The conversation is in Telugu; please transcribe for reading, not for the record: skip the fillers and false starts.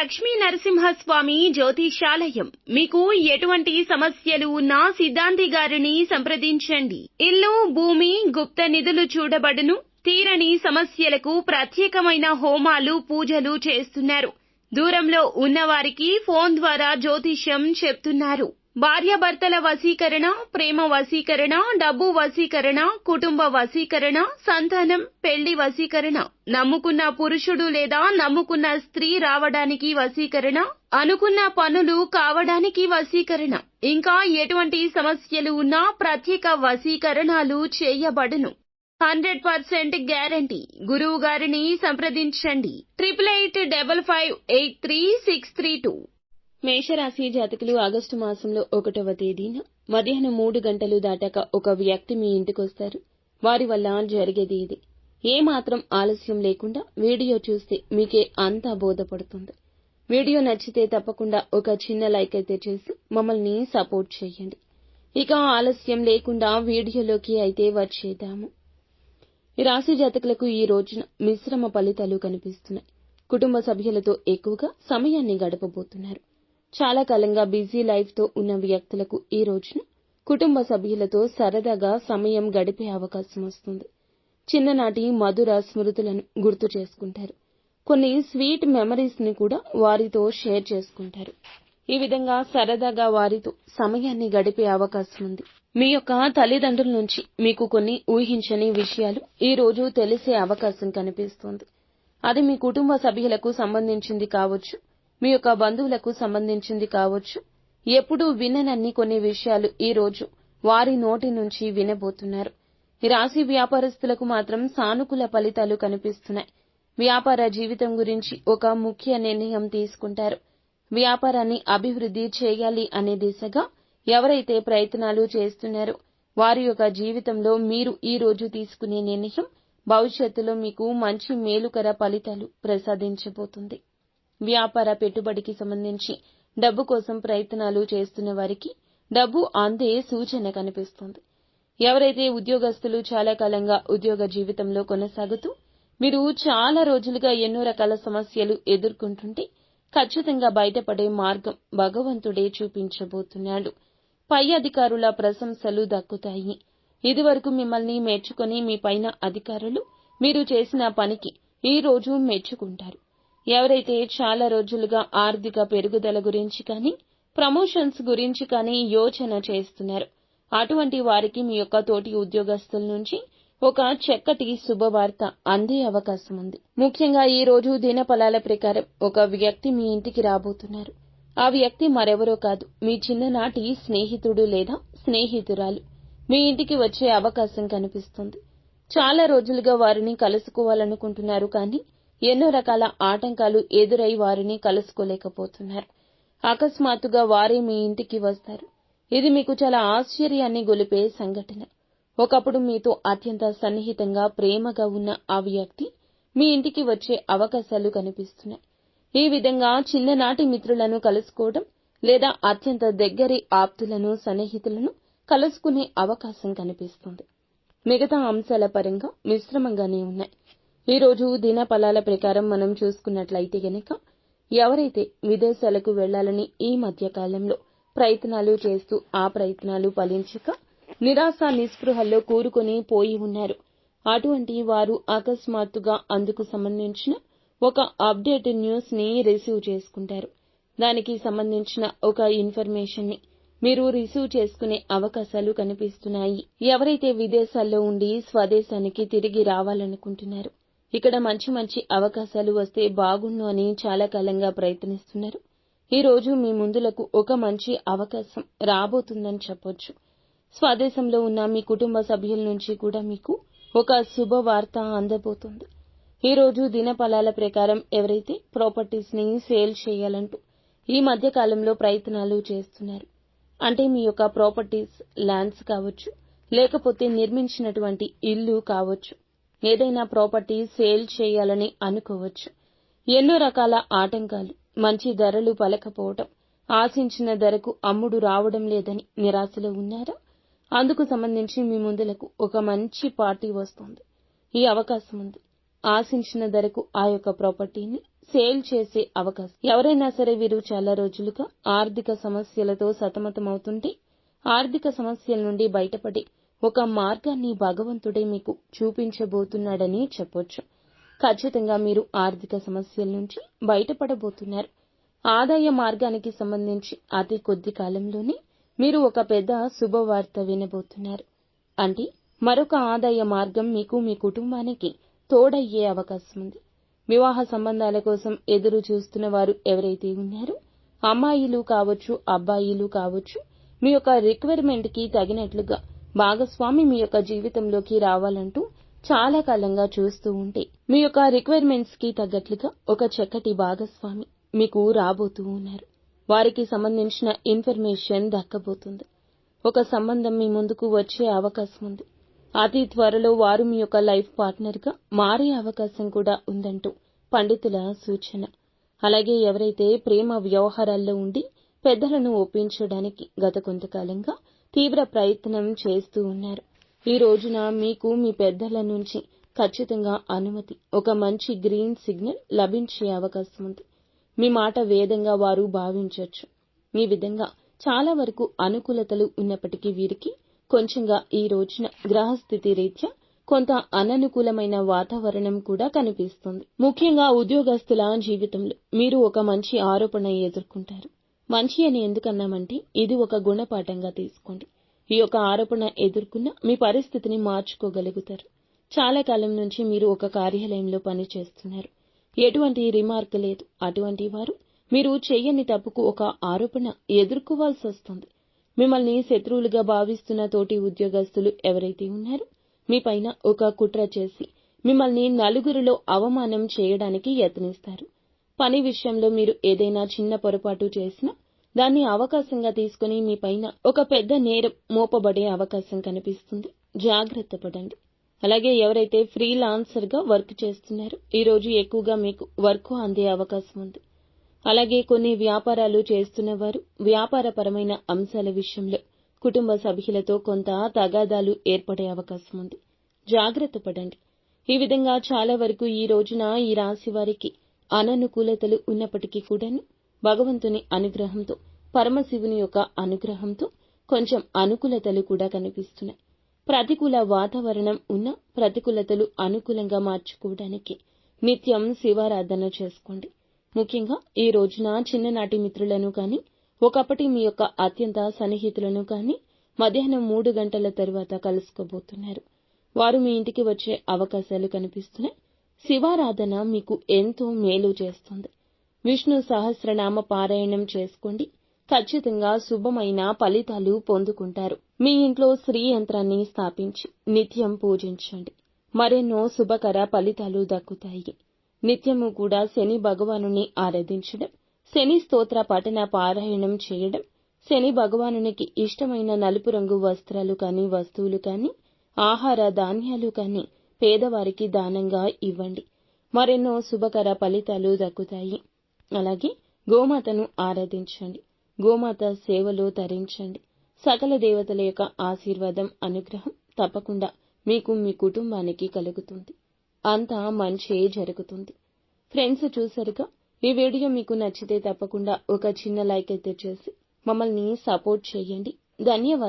లక్ష్మీ నరసింహస్వామి జ్యోతిషాలయం. మీకు ఎటువంటి సమస్యలు ఉన్నా సిద్ధాంతి గారిని సంప్రదించండి. ఇల్లు, భూమి, గుప్త నిధులు చూడబడును. తీరని సమస్యలకు ప్రత్యేకమైన హోమాలు, పూజలు చేస్తున్నారు. దూరంలో ఉన్నవారికి ఫోన్ ద్వారా జ్యోతిష్యం చెప్తున్నారు. భార్యాభర్తల వశీకరణ, ప్రేమ వశీకరణ, డబ్బు వశీకరణ, కుటుంబ వశీకరణ, సంతానం, పెళ్లి వశీకరణ, నమ్ముకున్న పురుషుడు లేదా నమ్ముకున్న స్త్రీ రావడానికి వశీకరణ, అనుకున్న పనులు కావడానికి వశీకరణ, ఇంకా ఎటువంటి సమస్యలు ఉన్నా ప్రత్యేక వశీకరణాలు చేయబడును. 100% గ్యారంటీ. గురువు గారిని సంప్రదించండి. 8855533632. మేషరాశి జాతకులు ఆగస్టు మాసంలో 1వ తేదీన మధ్యాహ్నం 3 గంటలు దాటాక ఒక వ్యక్తి మీ ఇంటికొస్తారు. వారి వల్ల జరిగేది ఇది. ఏమాత్రం ఆలస్యం లేకుండా వీడియో చూస్తే మీకే అంతా బోధపడుతుంది. వీడియో నచ్చితే తప్పకుండా ఒక చిన్న లైక్ అయితే చేసి మమ్మల్ని సపోర్ట్ చేయండి. ఇక ఆలస్యం లేకుండా వీడియోలోకి అయితే వచ్చేద్దాము. ఈ రాశి జాతకులకు ఈ రోజున మిశ్రమ ఫలితాలు కనిపిస్తున్నాయి. కుటుంబ సభ్యులతో ఎక్కువగా సమయాన్ని గడపబోతున్నారు. చాలా కాలంగా బిజీ లైఫ్తో ఉన్న వ్యక్తులకు ఈ రోజున కుటుంబ సభ్యులతో సరదాగా సమయం గడిపే అవకాశం వస్తుంది. చిన్ననాటి మధుర స్మృతులను గుర్తు చేసుకుంటారు. కొన్ని స్వీట్ మెమరీస్ ని కూడా వారితో షేర్ చేసుకుంటారు. ఈ విధంగా సరదాగా వారితో సమయాన్ని గడిపే అవకాశం ఉంది. మీ యొక్క తల్లిదండ్రుల నుంచి మీకు కొన్ని ఊహించని విషయాలు ఈ రోజు తెలిసే అవకాశం కనిపిస్తోంది. అది మీ కుటుంబ సభ్యులకు సంబంధించింది కావచ్చు, మీ యొక్క బంధువులకు సంబంధించింది కావచ్చు. ఎప్పుడూ విననన్ని కొన్ని విషయాలు ఈ రోజు వారి నోటి నుంచి వినబోతున్నారు. ఈ రాశి వ్యాపారస్తులకు మాత్రం సానుకూల ఫలితాలు కనిపిస్తున్నాయి. వ్యాపార జీవితం గురించి ఒక ముఖ్య నిర్ణయం తీసుకుంటారు. వ్యాపారాన్ని అభివృద్ధి చేయాలి అనే దిశగా ఎవరైతే ప్రయత్నాలు చేస్తున్నారో వారి యొక్క జీవితంలో మీరు ఈ రోజు తీసుకునే నిర్ణయం భవిష్యత్తులో మీకు మంచి మేలుకర ఫలితాలు ప్రసాదించబోతుంది. వ్యాపార పెట్టుబడికి సంబంధించి డబ్బు కోసం ప్రయత్నాలు చేస్తున్న వారికి డబ్బు అందే సూచన కనిపిస్తుంది. ఎవరైతే ఉద్యోగస్తులు చాలా కాలంగా ఉద్యోగ జీవితంలో కొనసాగుతూ మీరు చాలా రోజులుగా ఎన్నో రకాల సమస్యలు ఎదుర్కొంటుంటే ఖచ్చితంగా బయటపడే మార్గం భగవంతుడే చూపించబోతున్నాడు. పై అధికారుల ప్రశంసలు దక్కుతాయి. ఇదివరకు మిమ్మల్ని మెచ్చుకొని మీ పైన అధికారులు మీరు చేసిన పనికి ఈ రోజు మెచ్చుకుంటారు. ఎవరైతే చాలా రోజులుగా ఆర్థిక పెరుగుదల గురించి కానీ ప్రమోషన్స్ గురించి కానీ యోచన చేస్తున్నారు అటువంటి వారికి మీ యొక్క తోటి ఉద్యోగస్తుల నుంచి ఒక చక్కటి శుభవార్త అందే అవకాశం ఉంది. ముఖ్యంగా ఈ రోజు దినఫలాల ప్రకారం ఒక వ్యక్తి మీ ఇంటికి రాబోతున్నారు. ఆ వ్యక్తి మరెవరో కాదు, మీ చిన్ననాటి స్నేహితుడు లేదా స్నేహితురాలు మీ ఇంటికి వచ్చే అవకాశం కనిపిస్తుంది. చాలా రోజులుగా వారిని కలుసుకోవాలనుకుంటున్నారు కానీ ఎన్నో రకాల ఆటంకాలు ఎదురై వారిని కలుసుకోలేకపోతున్నారు. అకస్మాత్తుగా వారే మీ ఇంటికి వస్తారు. ఇది మీకు చాలా ఆశ్చర్యాన్ని గొలిపే సంఘటన. ఒకప్పుడు మీతో అత్యంత సన్నిహితంగా ప్రేమగా ఉన్న ఆ వ్యక్తి మీ ఇంటికి వచ్చే అవకాశాలు కనిపిస్తున్నాయి. ఈ విధంగా చిన్ననాటి మిత్రులను కలుసుకోవడం లేదా అత్యంత దగ్గరి ఆప్తులను సన్నిహితులను కలుసుకునే అవకాశం కనిపిస్తుంది. మిగతా అంశాల పరంగా మిశ్రమంగానే ఉన్నాయి. ఈ రోజు దినఫలాల ప్రకారం మనం చూసుకున్నట్లయితే గనక ఎవరైతే విదేశాలకు వెళ్లాలని ఈ మధ్య కాలంలో ప్రయత్నాలు చేస్తూ ఆ ప్రయత్నాలు ఫలించక నిరాశ నిస్పృహల్లో కూరుకొని పోయి ఉన్నారు అటువంటి వారు అకస్మాత్తుగా అందుకు సంబంధించిన ఒక అప్డేట్ న్యూస్ ని రిసీవ్ చేసుకుంటారు. దానికి సంబంధించిన ఒక ఇన్ఫర్మేషన్ ని మీరు రిసీవ్ చేసుకునే అవకాశాలు కనిపిస్తున్నాయి. ఎవరైతే విదేశాల్లో ఉండి స్వదేశానికి తిరిగి రావాలనుకుంటున్నారు, ఇక్కడ మంచి మంచి అవకాశాలు వస్తే బాగుండు అని చాలా కాలంగా ప్రయత్నిస్తున్నారు, ఈ రోజు మీ ముందులకు ఒక మంచి అవకాశం రాబోతుందని చెప్పొచ్చు. స్వదేశంలో ఉన్న మీ కుటుంబ సభ్యుల నుంచి కూడా మీకు ఒక శుభవార్త అందబోతుంది. ఈ రోజు దినఫలాల ప్రకారం ఎవరైతే ప్రాపర్టీస్ ని సేల్ చేయాలంటూ ఈ మధ్య కాలంలో ప్రయత్నాలు చేస్తున్నారు, అంటే మీ యొక్క ప్రాపర్టీస్, ల్యాండ్స్ కావచ్చు, లేకపోతే నిర్మించినటువంటి ఇల్లు కావచ్చు, ఏదైనా ప్రాపర్టీ సేల్ చేయాలని అనుకోవచ్చు. ఎన్నో రకాల ఆటంకాలు, మంచి ధరలు పలకపోవడం, ఆశించిన ధరకు అమ్ముడు రావడం లేదని నిరాశలో ఉన్నారా? అందుకు సంబంధించి మీ ముందులకు ఒక మంచి పార్టీ వస్తుంది. ఈ అవకాశం ఉంది. ఆశించిన ధరకు ఆ యొక్క ప్రాపర్టీని సేల్ చేసే అవకాశం. ఎవరైనా సరే వీరు చాలా రోజులుగా ఆర్థిక సమస్యలతో సతమతమవుతుంటే ఆర్థిక సమస్యల నుండి బయటపడి ఒక మార్గాన్ని భగవంతుడే మీకు చూపించబోతున్నాడని చెప్పొచ్చు. ఖచ్చితంగా మీరు ఆర్థిక సమస్యల నుంచి బయటపడబోతున్నారు. ఆదాయ మార్గానికి సంబంధించి అతి కొద్ది కాలంలోనే మీరు ఒక పెద్ద శుభవార్త వినబోతున్నారు. అంటే మరొక ఆదాయ మార్గం మీకు మీ కుటుంబానికి తోడయ్యే అవకాశం ఉంది. వివాహ సంబంధాల కోసం ఎదురు చూస్తున్న వారు ఎవరైతే ఉన్నారో అమ్మాయిలు కావచ్చు, అబ్బాయిలు కావచ్చు, మీ యొక్క రిక్వైర్మెంట్ కి తగినట్లుగా భాగస్వామి మీ యొక్క జీవితంలోకి రావాలంటూ చాలా కాలంగా చూస్తూ ఉంటే మీ యొక్క రిక్వైర్మెంట్స్ కి తగ్గట్లుగా ఒక చక్కటి భాగస్వామి మీకు రాబోతూ ఉన్నారు. వారికి సంబంధించిన ఇన్ఫర్మేషన్ దక్కబోతుంది. ఒక సంబంధం మీ ముందుకు వచ్చే అవకాశం ఉంది. అతి త్వరలో వారు మీ యొక్క లైఫ్ పార్ట్నర్ గా మారే అవకాశం కూడా ఉందంటూ పండితుల సూచన. అలాగే ఎవరైతే ప్రేమ వ్యవహారాల్లో ఉండి పెద్దలను ఒప్పించడానికి గత కొంతకాలంగా తీవ్ర ప్రయత్నం చేస్తూ ఉన్నారు, ఈ రోజున మీకు మీ పెద్దల నుంచి ఖచ్చితంగా అనుమతి, ఒక మంచి గ్రీన్ సిగ్నల్ లభించే అవకాశం ఉంది. మీ మాట వేదంగా వారు భావించొచ్చు. ఈ విధంగా చాలా వరకు అనుకూలతలు ఉన్నప్పటికీ వీరికి కొంచెంగా ఈ రోజున గ్రహస్థితి రీత్యా కొంత అననుకూలమైన వాతావరణం కూడా కనిపిస్తుంది. ముఖ్యంగా ఉద్యోగస్తుల జీవితంలో మీరు ఒక మంచి ఆరోపణ ఎదుర్కొంటారు. మంచి అని ఎందుకన్నామంటే ఇది ఒక గుణపాఠంగా తీసుకోండి. ఈ యొక్క ఆరోపణ ఎదుర్కొన్న మీ పరిస్థితిని మార్చుకోగలుగుతారు. చాలా కాలం నుంచి మీరు ఒక కార్యాలయంలో పనిచేస్తున్నారు. ఎటువంటి రిమార్క్ లేదు. అటువంటి వారు మీరు చెయ్యని తప్పుకు ఒక ఆరోపణ ఎదుర్కోవాల్సి వస్తుంది. మిమ్మల్ని శత్రువులుగా భావిస్తున్న తోటి ఉద్యోగస్తులు ఎవరైతే ఉన్నారో మీపైన ఒక కుట్ర చేసి మిమ్మల్ని నలుగురిలో అవమానం చేయడానికి యత్నిస్తారు. పని విషయంలో మీరు ఏదైనా చిన్న పొరపాటు చేసినా దాన్ని అవకాశంగా తీసుకుని మీపైన ఒక పెద్ద నేరం మోపబడే అవకాశం కనిపిస్తుంది. జాగ్రత్త పడండి. అలాగే ఎవరైతే ఫ్రీలాన్సర్ గా వర్క్ చేస్తున్నారో ఈ రోజు ఎక్కువగా మీకు వర్క్ అందే అవకాశం ఉంది. అలాగే కొన్ని వ్యాపారాలు చేస్తున్న వారు వ్యాపారపరమైన అంశాల విషయంలో కుటుంబ సభ్యులతో కొంత తగాదాలు ఏర్పడే అవకాశం ఉంది. జాగ్రత్త పడండి. ఈ విధంగా చాలా వరకు ఈ రోజున ఈ రాశి వారికి అననుకూలతలు ఉన్నప్పటికీ కూడాను భగవంతుని అనుగ్రహంతో, పరమశివుని యొక్క అనుగ్రహంతో కొంచెం అనుకూలతలు కూడా కనిపిస్తున్నాయి. ప్రతికూల వాతావరణం ఉన్న ప్రతికూలతలు అనుకూలంగా మార్చుకోవడానికి నిత్యం శివారాధన చేసుకోండి. ముఖ్యంగా ఈ రోజున చిన్ననాటి మిత్రులను కానీ, ఒకప్పటి మీ యొక్క అత్యంత సన్నిహితులను కానీ మధ్యాహ్నం 3 గంటల తరువాత కలుసుకోబోతున్నారు. వారు మీ ఇంటికి వచ్చే అవకాశాలు కనిపిస్తున్నాయి. శివారాధన మీకు ఎంతో మేలు చేస్తుంది. విష్ణు సహస్రనామ పారాయణం చేసుకోండి. ఖచ్చితంగా శుభమైన ఫలితాలు పొందుకుంటారు. మీ ఇంట్లో శ్రీ యంత్రాన్ని స్థాపించి నిత్యం పూజించండి. మరెన్నో శుభకర ఫలితాలు దక్కుతాయి. నిత్యము కూడా శని భగవానుని ఆరాధించడం, శని స్తోత్ర పఠన పారాయణం చేయడం, శని భగవానునికి ఇష్టమైన నలుపు రంగు వస్త్రాలు కానీ, వస్తువులు కానీ, ఆహార ధాన్యాలు కానీ పేదవారికి దానంగా ఇవ్వండి. మరెన్నో శుభకర ఫలితాలు దక్కుతాయి. అలాగే గోమాతను ఆరాధించండి. గోమాత సేవలో తరించండి. సకల దేవతల యొక్క ఆశీర్వాదం, అనుగ్రహం తప్పకుండా మీకు మీ కుటుంబానికి కలుగుతుంది. అంతా మంచే జరుగుతుంది. ఫ్రెండ్స్, చూసారుగా, ఈ వీడియో మీకు నచ్చితే తప్పకుండా ఒక చిన్న లైక్ అయితే చేసి మమ్మల్ని సపోర్ట్ చేయండి. ధన్యవాదాలు.